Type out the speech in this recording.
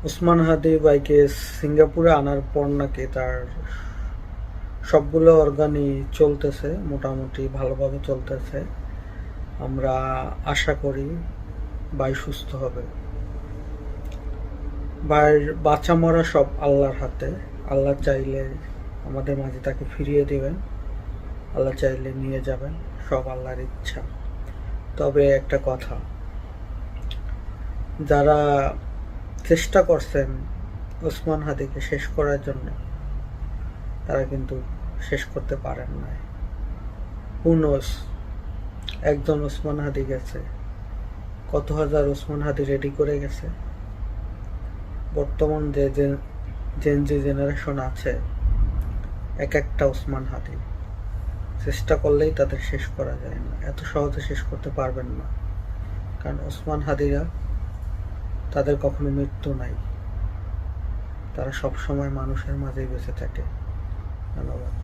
ওসমান হাদি ভাইকে সিঙ্গাপুরে আনার পর নাকি তার সবগুলো অর্গানই চলতেছে, মোটামুটি ভালোভাবে চলতেছে। আমরা আশা করি ভাই সুস্থ হবে। ভাইয়ের বাঁচা মরা সব আল্লাহর হাতে। আল্লাহ চাইলে আমাদের মাঝে তাকে ফিরিয়ে দেবেন, আল্লাহ চাইলে নিয়ে যাবেন, সব আল্লাহর ইচ্ছা। তবে একটা কথা, যারা চেষ্টা করছেন ওসমান হাদিকে শেষ করার জন্য, তারা কিন্তু শেষ করতে পারেন নাই। হু নোস, একজন ওসমান হাদি গেছে, কত হাজার ওসমান হাদি রেডি করে গেছে। বর্তমান যে জেনারেশন আছে, এক একটা ওসমান হাদি চেষ্টা করলেই তাদের শেষ করা যায় না, এত সহজে শেষ করতে পারবেন না। কারণ ওসমান হাদিরা, তাদের কখনো মৃত্যু নাই, তারা সব সময় মানুষের মাঝেই বেঁচে থাকে। ধন্যবাদ।